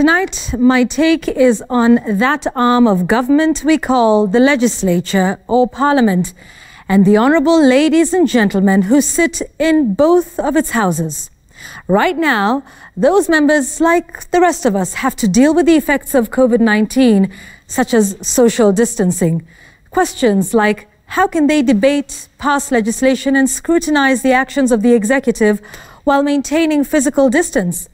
Tonight, my take is on that arm of government we call the legislature or parliament, and the honourable ladies and gentlemen who sit in both of its houses. Right now, those members, like the rest of us, have to deal with the effects of COVID-19, such as social distancing. Questions like, how can they debate, pass legislation and scrutinise the actions of the executive while maintaining physical distance?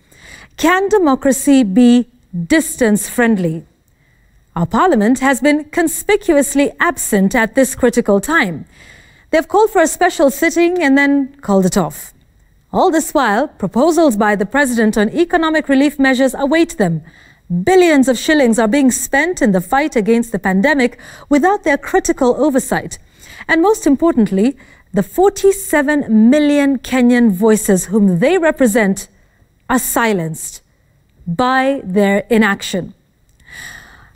Can democracy be distance-friendly? Our parliament has been conspicuously absent at this critical time. They've called for a special sitting and then called it off. All this while, proposals by the president on economic relief measures await them. Billions of shillings are being spent in the fight against the pandemic without their critical oversight. And most importantly, the 47 million Kenyan voices whom they represent are silenced by their inaction.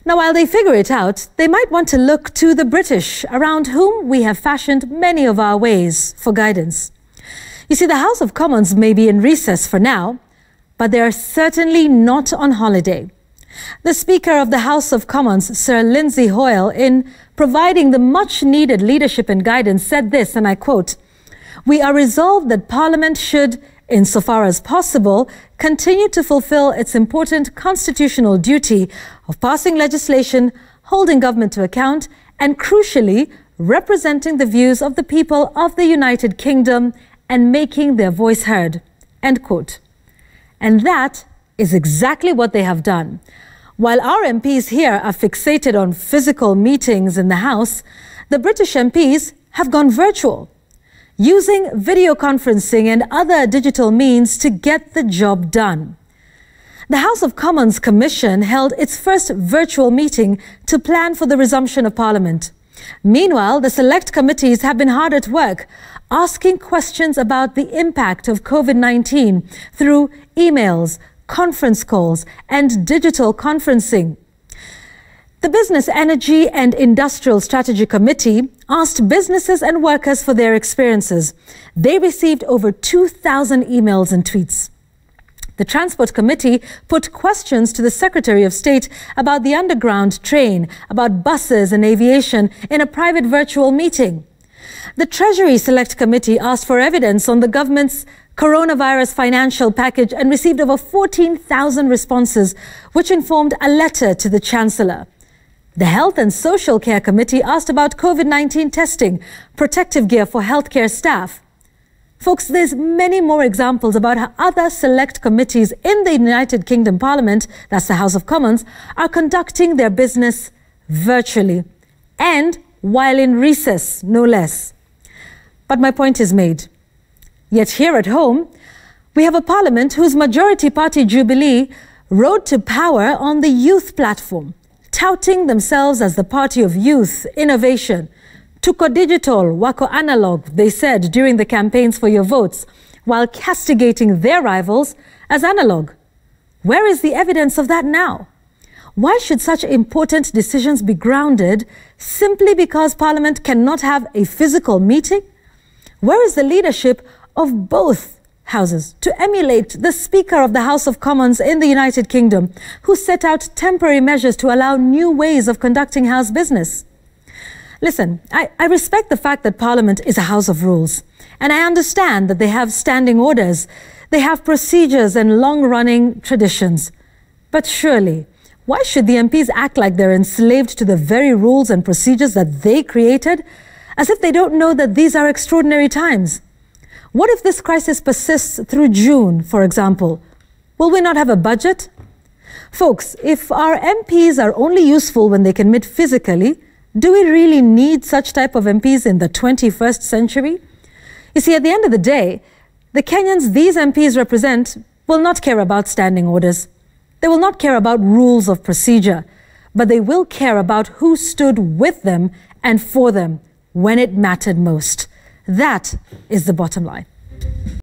Now, while they figure it out, they might want to look to the British, around whom we have fashioned many of our ways, for guidance. You see, the House of Commons may be in recess for now, but they are certainly not on holiday. The Speaker of the House of Commons, Sir Lindsay Hoyle, in providing the much-needed leadership and guidance, said this, and I quote, "We are resolved that Parliament should, insofar as possible, continue to fulfill its important constitutional duty of passing legislation, holding government to account, and crucially, representing the views of the people of the United Kingdom and making their voice heard." End quote. And that is exactly what they have done. While our MPs here are fixated on physical meetings in the House, the British MPs have gone virtual, using video conferencing and other digital means to get the job done. The House of Commons Commission held its first virtual meeting to plan for the resumption of Parliament. Meanwhile, the select committees have been hard at work, asking questions about the impact of COVID-19 through emails, conference calls, and digital conferencing. The Business, Energy and Industrial Strategy Committee asked businesses and workers for their experiences. They received over 2,000 emails and tweets. The Transport Committee put questions to the Secretary of State about the underground train, about buses and aviation in a private virtual meeting. The Treasury Select Committee asked for evidence on the government's coronavirus financial package and received over 14,000 responses, which informed a letter to the Chancellor. The Health and Social Care Committee asked about COVID-19 testing, protective gear for healthcare staff. Folks, there's many more examples about how other select committees in the United Kingdom Parliament, that's the House of Commons, are conducting their business virtually and while in recess, no less. But my point is made. Yet here at home, we have a parliament whose majority party Jubilee rode to power on the youth platform, touting themselves as the party of youth, innovation. Tuko digital, wako analog, they said during the campaigns for your votes, while castigating their rivals as analog. Where is the evidence of that now? Why should such important decisions be grounded simply because Parliament cannot have a physical meeting? Where is the leadership of both houses to emulate the Speaker of the House of Commons in the United Kingdom, who set out temporary measures to allow new ways of conducting House business? Listen, I respect the fact that Parliament is a house of rules, and I understand that they have standing orders, they have procedures and long-running traditions. But surely, why should the MPs act like they're enslaved to the very rules and procedures that they created, as if they don't know that these are extraordinary times? What if this crisis persists through June, for example? Will we not have a budget? Folks, if our MPs are only useful when they can meet physically, do we really need such type of MPs in the 21st century? You see, at the end of the day, the Kenyans these MPs represent will not care about standing orders. They will not care about rules of procedure, but they will care about who stood with them and for them when it mattered most. That is the bottom line.